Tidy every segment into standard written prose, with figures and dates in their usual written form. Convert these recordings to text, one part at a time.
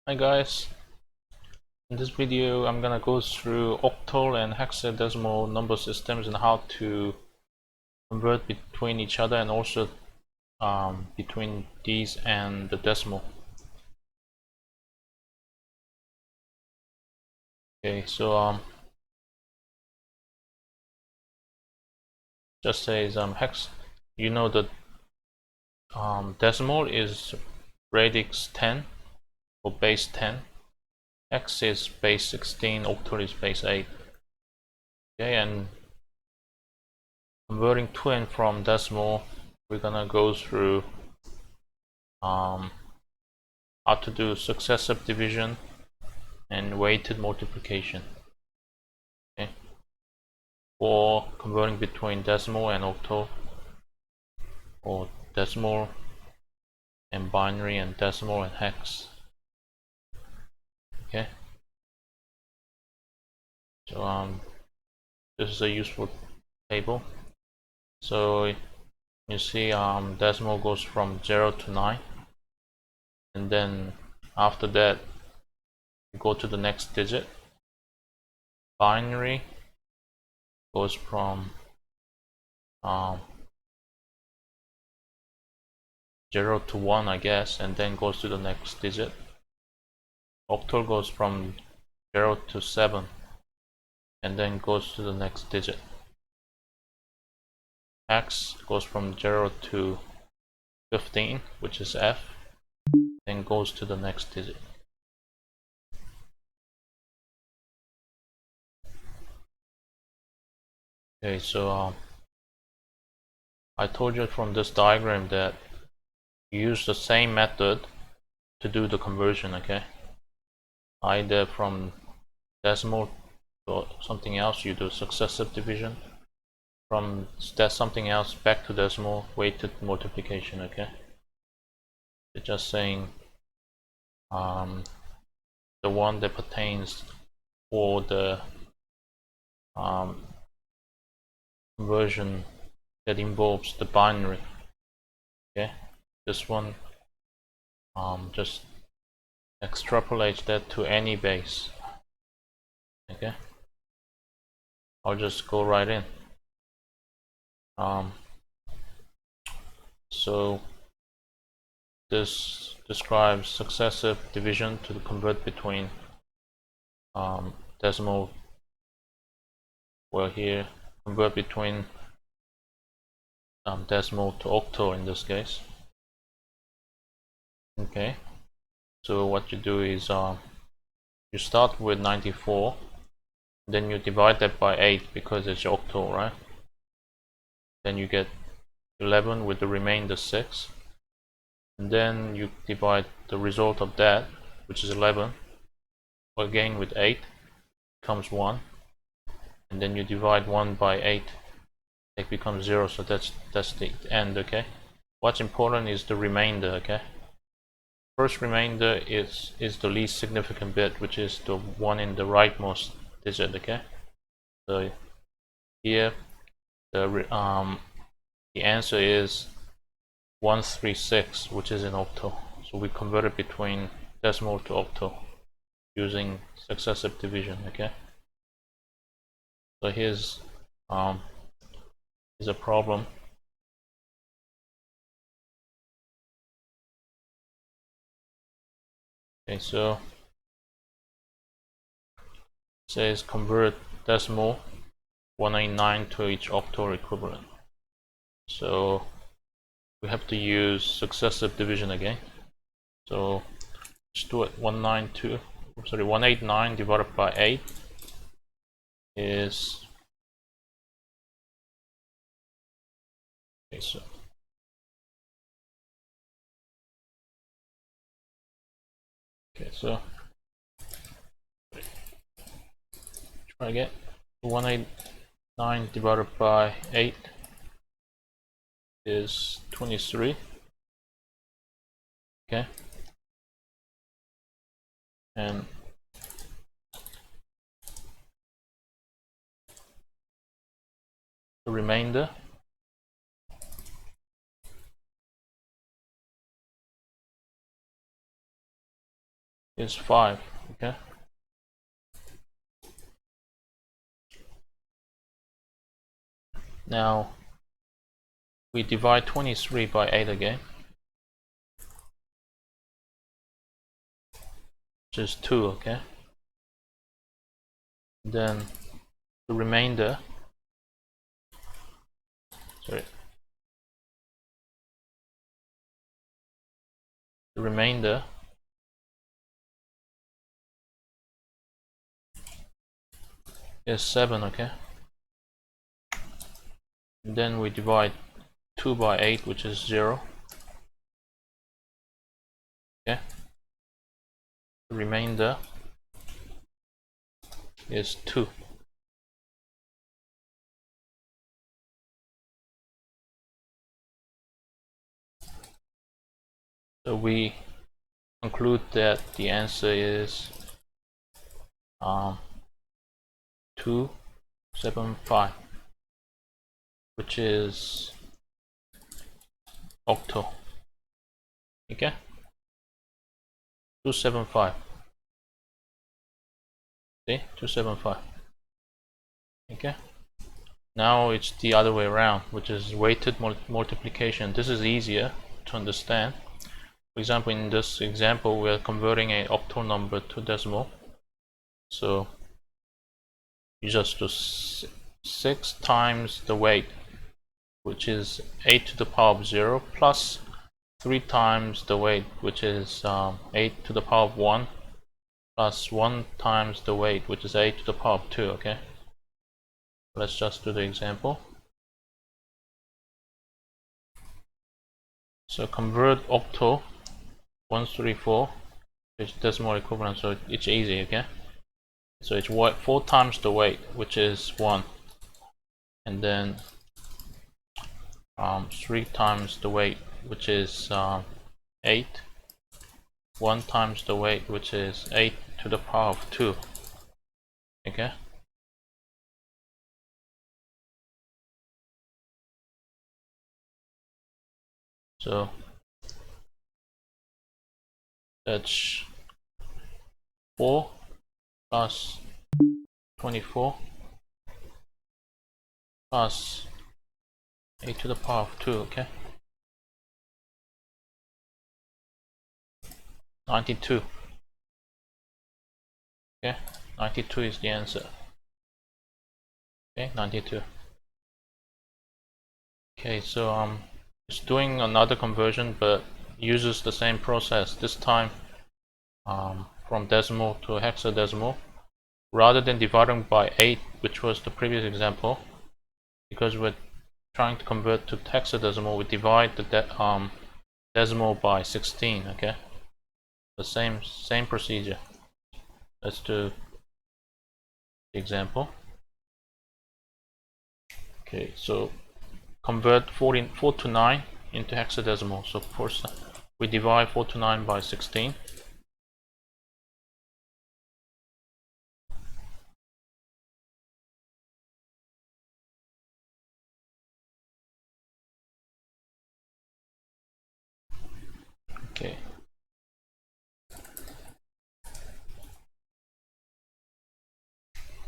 Hi guys, in this video I'm gonna go through octal and hexadecimal number systems and how to convert between each other and also between these and the decimal. Okay, so just says hex. You know that decimal is radix 10 or base 10. Hex is base 16, octal is base 8. Okay, and converting to and from decimal, we're gonna go through how to do successive division and weighted multiplication. Okay, for converting between decimal and octal, or decimal and binary and decimal and hex. Okay, so this is a useful table. So you see decimal goes from 0 to 9, and then after that you go to the next digit. Binary goes from 0 to 1, I guess, and then goes to the next digit. Octal goes from 0 to 7 and then goes to the next digit. Hex goes from 0 to 15, which is F, then goes to the next digit. Okay, so I told you from this diagram that you use the same method to do the conversion, okay? Either from decimal to something else, you do successive division. From something else back to decimal, weighted multiplication, okay? It's just saying the one that pertains for the conversion that involves the binary. Okay, this one just extrapolate that to any base. Okay, I'll just go right in. So this describes successive division to convert between decimal, well here convert between decimal to octal in this case. Okay, so what you do is you start with 94, then you divide that by 8 because it's octal, right? Then you get 11 with the remainder 6, and then you divide the result of that, which is 11, again with 8, becomes 1, and then you divide 1 by 8, it becomes 0, so that's the end. Okay, what's important is the remainder. Okay, first remainder is the least significant bit, which is the one in the rightmost digit. Okay, so here the answer is 136, which is in octal. So we converted between decimal to octal using successive division. Okay, so here's a problem. Okay, so it says convert decimal 189 to each octal equivalent. So we have to use successive division again. So let's do it. 189 divided by 8 is, okay, so try again. 189 divided by 8 is 23. Okay, and the remainder is 5. Okay. Now we divide 23 by 8 again, which is 2. Okay. Then the remainder, sorry, the remainder is 7. Okay. And then we divide 2 by 8, which is 0. Okay. The remainder is 2. So we conclude that the answer is 275, which is octal. Okay, 275. See, 275. Okay. Now it's the other way around, which is weighted multiplication. This is easier to understand. For example, in this example, we are converting an octal number to decimal. So you just do 6 times the weight, which is 8 to the power of 0, plus 3 times the weight, which is 8 to the power of 1, plus 1 times the weight, which is 8 to the power of 2. Okay. Let's just do the example. So convert octal 134 is decimal equivalent, so it's easy. Okay. So it's 4 times the weight, which is 1, and then 3 times the weight, which is 8, 1 times the weight, which is 8 to the power of 2. Okay. So that's 4 plus 24 plus 8 to the power of 2. Okay. 92. Okay. 92 is the answer. Okay. 92. Okay. So it's doing another conversion, but uses the same process. This time from decimal to hexadecimal, rather than dividing by 8, which was the previous example, because we're trying to convert to hexadecimal, we divide the decimal by 16. Okay. The same procedure. Let's do the example. Okay, so convert 4 to 9 into hexadecimal. So first we divide 4 to 9 by 16. Okay.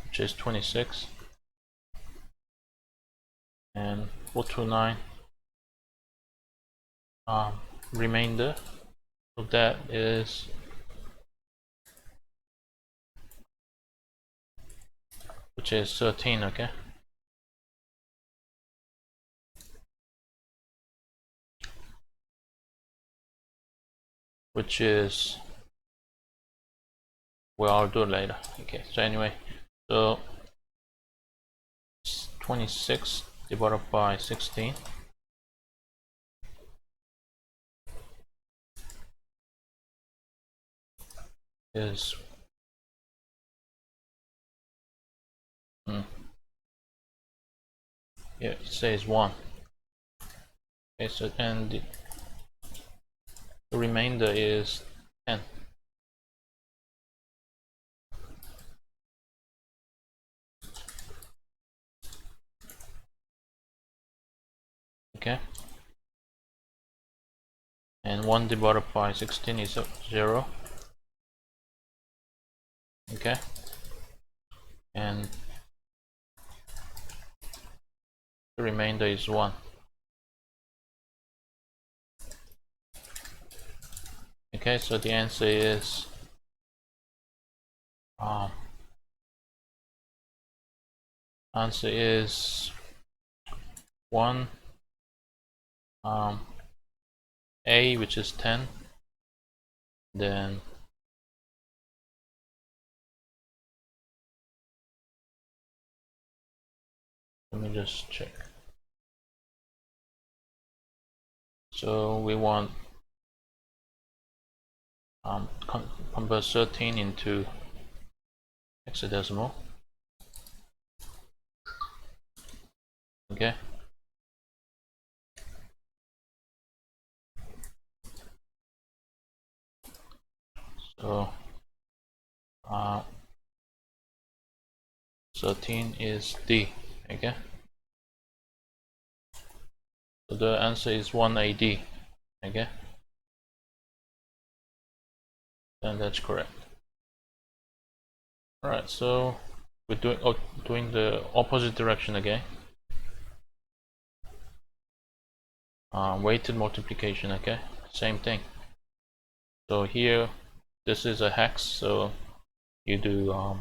Which is 26. And 4 to 9 remainder of that is which is 13. Okay. Which is, well, I'll do it later. Okay, so anyway, so 26 divided by 16 is yeah, it says 1. Okay, so and the remainder is 10. Okay. And 1 divided by 16 is 0. Okay, and the remainder is 1. Okay, so the answer is answer is 1, A, which is 10, then let me just check. So we want convert 13 into hexadecimal. Okay. So 13 is D. Okay. So the answer is 1AD. Okay. And that's correct. Alright, so we're doing the opposite direction again. Weighted multiplication, okay? Same thing. So here, this is a hex, so you do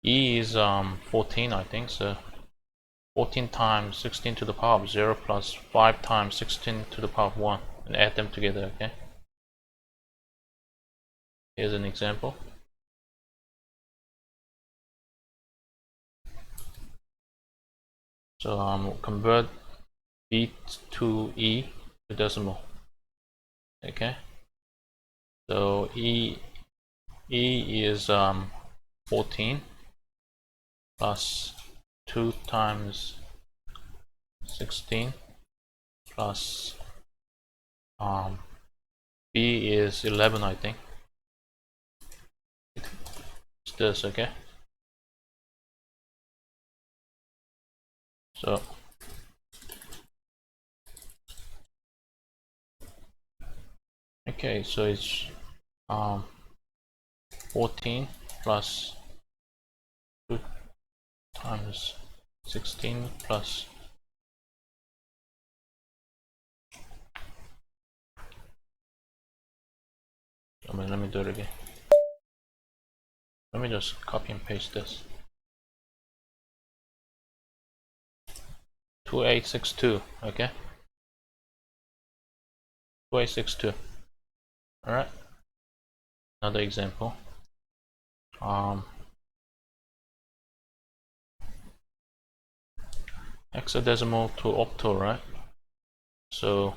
E is 14, I think, so 14 times 16 to the power of 0 plus 5 times 16 to the power of 1, and add them together, okay? Here's an example. So convert B to E to decimal, okay? So E is 14 plus 2 times 16 plus B is 11, I think. It's this, okay? So okay, so it's 14 plus 2 times 16 plus let me do it again. Let me just copy and paste this. 2862, okay? 2862. Alright. Another example. Hexadecimal to octal, right? So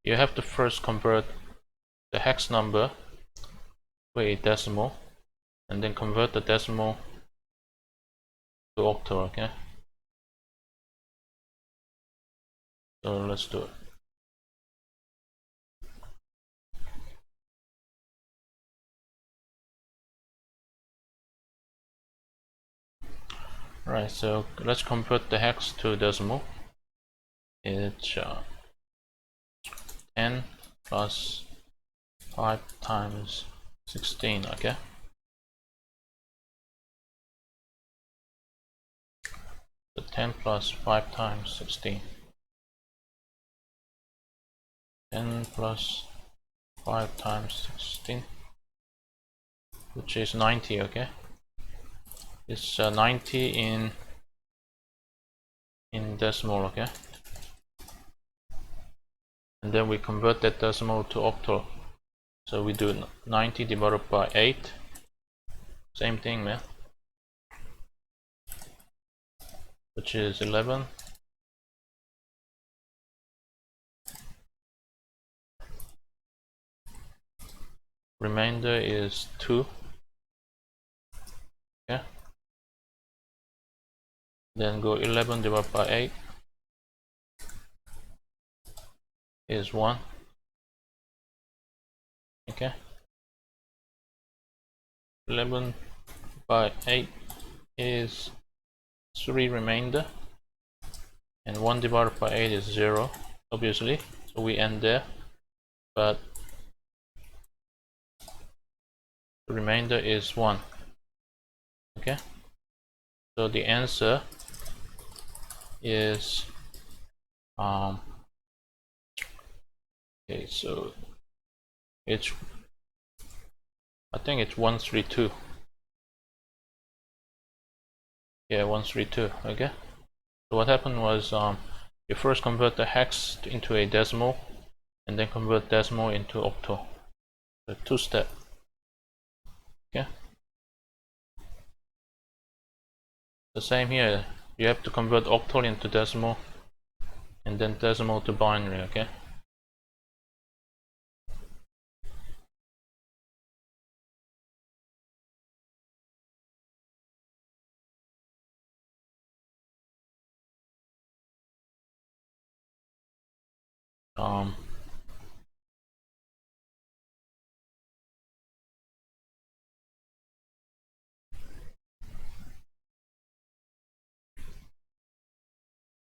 you have to first convert the hex number to a decimal, and then convert the decimal to octal, okay? So let's do it. Right, so let's convert the hex to decimal. It's 10 plus 5 times 16, okay? So 10 plus 5 times 16. 10 plus 5 times 16, which is 90, okay? It's 90 in decimal, okay? And then we convert that decimal to octal. So we do 90 divided by 8. Same thing, man. Which is 11. Remainder is 2. Okay. Then go 11 divided by 8 is 1. Okay. 11 by 8 is 3 remainder, and 1 divided by 8 is 0, obviously, so we end there. But The remainder is 1. Okay, so the answer is okay, so it's, I think it's 132. Yeah, 132. Okay, so what happened was you first convert the hex into a decimal and then convert decimal into octal. So 2-step. Okay, the same here, you have to convert octal into decimal and then decimal to binary. Okay,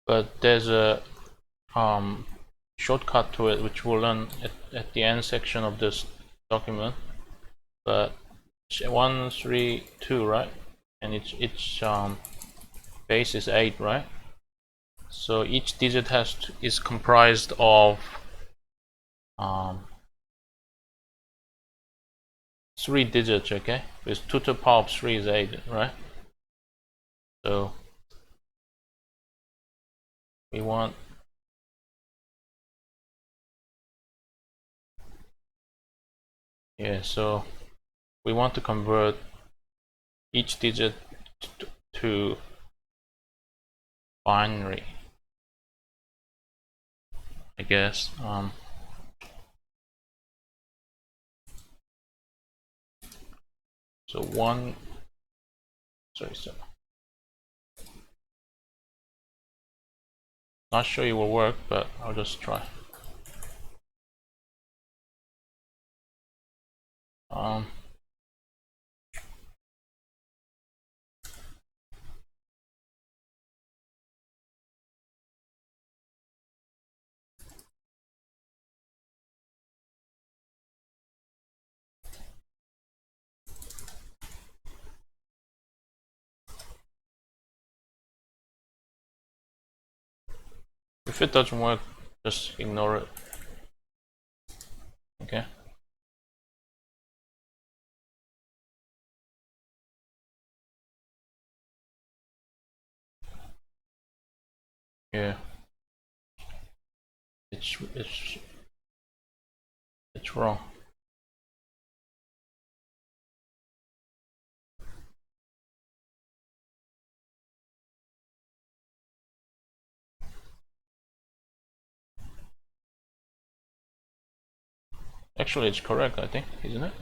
but there's a shortcut to it which we'll learn at the end section of this document. But 132, right? And each base is 8, right? So each digit is comprised of 3 digits. Okay, because 2 to the power of 3 is 8, right? So we want so we want to convert each digit to binary, I guess. So not sure it will work, but I'll just try. If it doesn't work, just ignore it. Okay. Yeah. It's wrong. Actually, it's correct, I think, isn't it?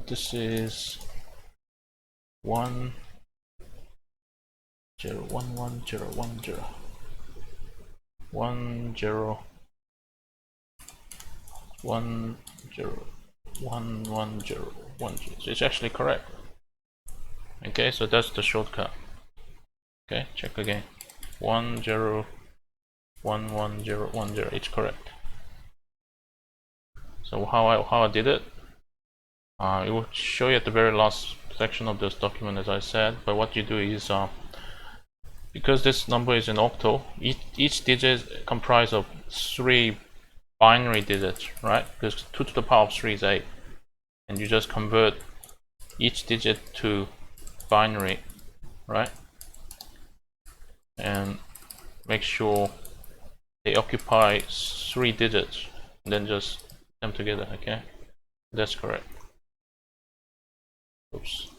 This is 1 0 1 1 0 1 0 1 0 1 0 1 1 0 1 0. So it's actually correct. Okay, so that's the shortcut. Okay, check again. 1 0 1 1 0 1 0. It's correct. So how I did it? It will show you at the very last section of this document, as I said. But what you do is, because this number is an octal, each digit is comprised of 3 binary digits, right? Because 2 to the power of 3 is 8, and you just convert each digit to binary, right? And make sure they occupy 3 digits, and then just put them together. Okay, that's correct. Oops.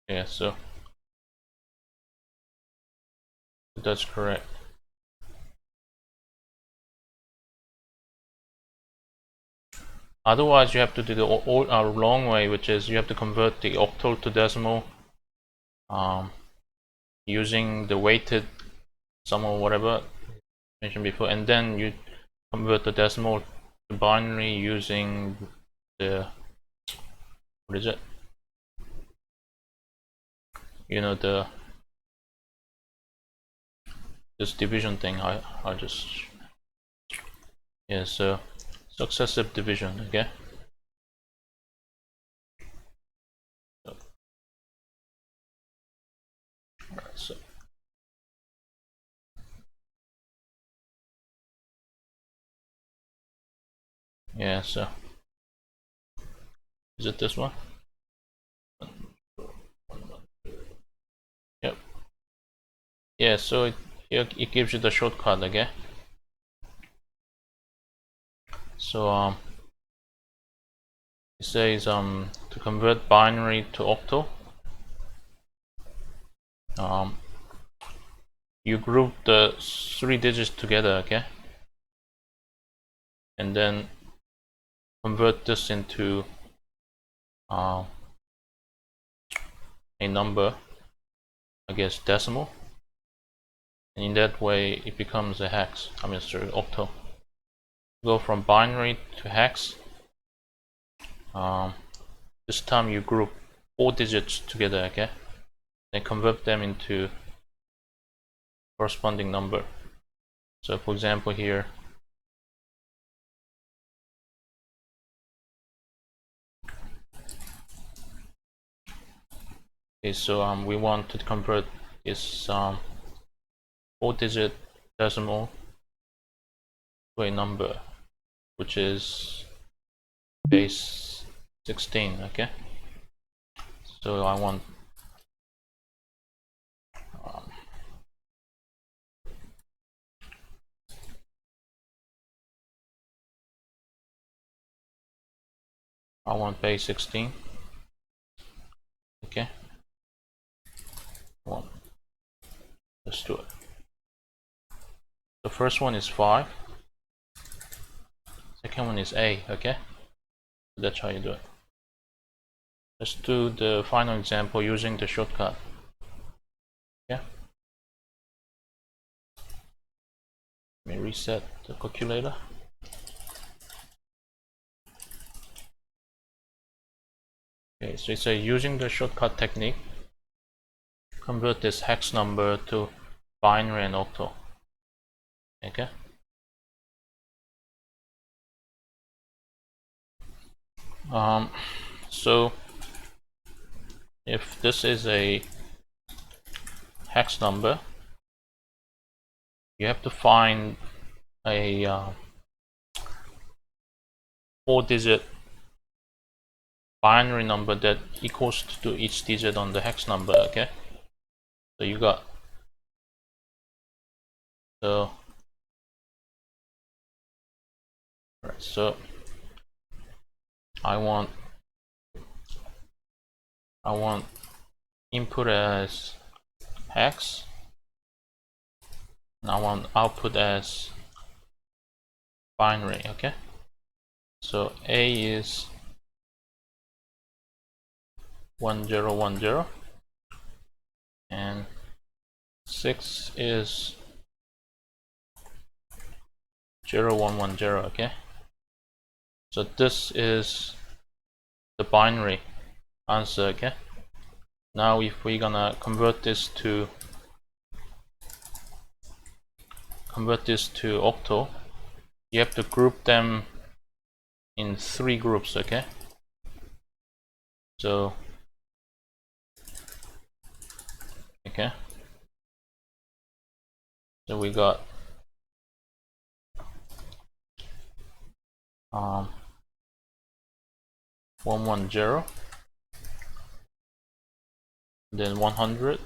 Yeah, so that's correct. Otherwise, you have to do the long way, which is you have to convert the octal to decimal using the weighted sum or whatever mentioned before, and then you convert the decimal to binary using the, what is it? You know, this division thing. I just, yeah. So successive division. Okay. So yeah, so is it this one? Yep. Yeah, so it gives you the shortcut. Okay. So it says to convert binary to octal, you group the 3 digits together. Okay, and then convert this into a number, I guess decimal, and in that way it becomes a hex. I mean, sorry, octal. Go from binary to hex. This time you group 4 digits together. Okay, then convert them into corresponding number. So for example here, okay, so we want to convert this 4-digit decimal to a number which is base 16. Okay, so I want base 16. Okay, let's do it. The first one is 5, second one is A. Okay, that's how you do it. Let's do the final example using the shortcut. Okay, let me reset the calculator. Okay, so it's using the shortcut technique, convert this hex number to binary and octal. Okay, so if this is a hex number, you have to find a 4-digit binary number that equals to each digit on the hex number. Okay, so you got, so right, so I want input as hex, and I want output as binary. Okay, so A is 1010 and 6 is 0110. Okay, so this is the binary answer. Okay, now if we're gonna convert this to octal, you have to group them in 3 groups. Okay, so so we got 110, then 100,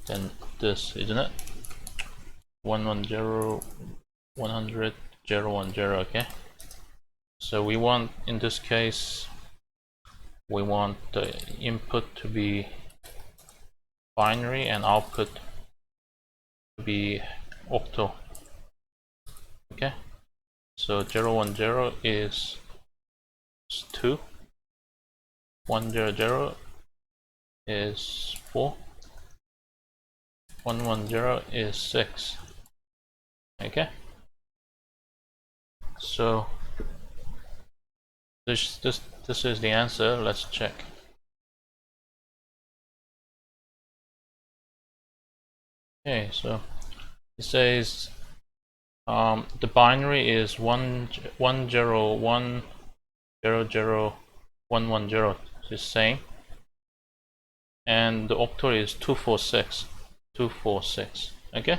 then this, isn't it? 110, 100, 010. Okay, so we want, in this case, we want the input to be binary and output to be octal. Okay, so 010 is 2, 100 is 4, 110 is 6. Okay, so this is the answer. Let's check. Okay, so it says The binary is 10100110110, it's the same, and the octal is 246. Okay.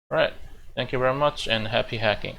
All right. Thank you very much, and happy hacking.